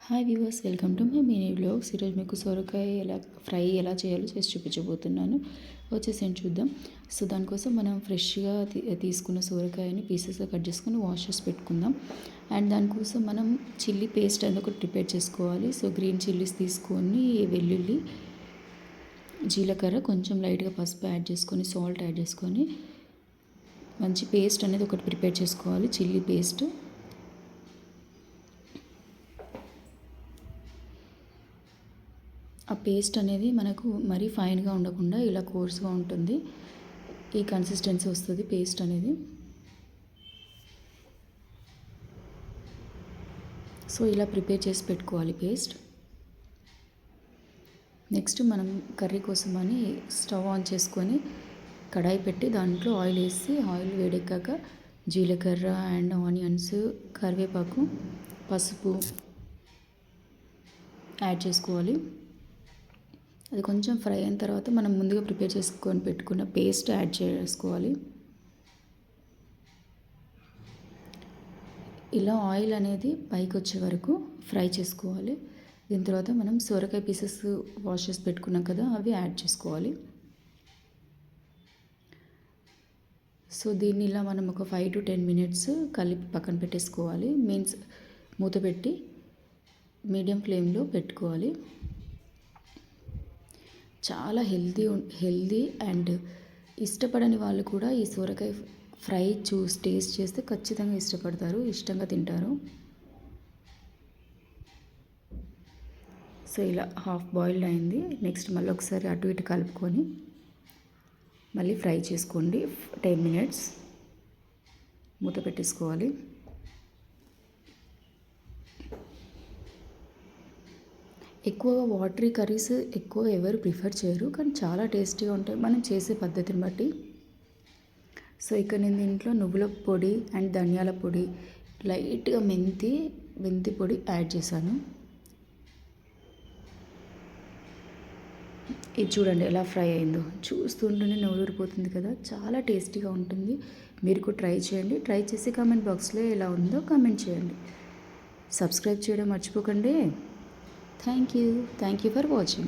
Hi viewers, welcome to my mini vlogs. ఈరోజు మీకు సొరకాయ ఫ్రై ఎలా చేయాలో చేసి చూపించబోతున్నాను. వచ్చేసి చూద్దాం. సో దానికోసం మనం ఫ్రెష్గా తీసుకున్న సొరకాయని పీసెస్గా కట్ చేసుకొని వాష్ చేసి పెట్టుకుందాం. అండ్ దానికోసం మనం చిల్లీ పేస్ట్ అనేది ఒకటి ప్రిపేర్ చేసుకోవాలి. సో గ్రీన్ చిల్లీస్ తీసుకొని వెల్లుల్లి, జీలకర్ర, కొంచెం లైట్గా పసుపు యాడ్ చేసుకొని, సాల్ట్ యాడ్ చేసుకొని మంచి పేస్ట్ అనేది ఒకటి ప్రిపేర్ చేసుకోవాలి. Chilli paste. ఆ పేస్ట్ అనేది మనకు మరీ ఫైన్గా ఉండకుండా ఇలా కోర్స్గా ఉంటుంది. ఈ కన్సిస్టెన్సీ వస్తుంది పేస్ట్ అనేది. సో ఇలా ప్రిపేర్ చేసి పెట్టుకోవాలి పేస్ట్. నెక్స్ట్ మనం కర్రీ కోసం అని స్టవ్ ఆన్ చేసుకొని కడాయి పెట్టి దాంట్లో ఆయిల్ వేసి, ఆయిల్ వేడెక్కాక జీలకర్ర అండ్ ఆనియన్స్, కరివేపాకు, పసుపు యాడ్ చేసుకోవాలి. అది కొంచెం ఫ్రై అయిన తర్వాత మనం ముందుగా ప్రిపేర్ చేసుకొని పెట్టుకున్న పేస్ట్ యాడ్ చేసుకోవాలి. ఇలా ఆయిల్ అనేది పైకి వచ్చే వరకు ఫ్రై చేసుకోవాలి. దీని తర్వాత మనం సొరకాయ పీసెస్ వాష్ చేసి పెట్టుకున్నాం కదా, అవి యాడ్ చేసుకోవాలి. సో దీన్ని ఇలా మనం ఒక 5 to 10 minutes కలిపి పక్కన పెట్టేసుకోవాలి. మీన్స్ మూత పెట్టి మీడియం ఫ్లేమ్లో పెట్టుకోవాలి. చాలా హెల్దీ అండ్ ఇష్టపడని వాళ్ళు కూడా ఈ సొరకాయ ఫ్రై టేస్ట్ చేస్తే ఖచ్చితంగా ఇష్టపడతారు, ఇష్టంగా తింటారు. సో ఇలా హాఫ్ బాయిల్డ్ అయింది. నెక్స్ట్ మళ్ళీ ఒకసారి అటు ఇటు కలుపుకొని మళ్ళీ ఫ్రై చేసుకోండి. 10 minutes మూత పెట్టేసుకోవాలి. ఎక్కువగా వాటరీ కర్రీస్ ఎక్కువ ఎవరు ప్రిఫర్ చేయరు, కానీ చాలా టేస్టీగా ఉంటాయి మనం చేసే పద్ధతిని బట్టి. సో ఇక్కడ నేను దీంట్లో నువ్వుల పొడి అండ్ ధనియాల పొడి, లైట్గా మెంతి పొడి యాడ్ చేశాను. ఇది చూడండి ఎలా ఫ్రై అయిందో, చూస్తుంటేనే నోరూరిపోతుంది కదా, చాలా టేస్టీగా ఉంటుంది. మీరు కూడా ట్రై చేయండి. ట్రై చేసి కామెంట్ బాక్స్లో ఎలా ఉందో కామెంట్ చేయండి. సబ్స్క్రైబ్ చేయడం మర్చిపోకండి. Thank you for watching.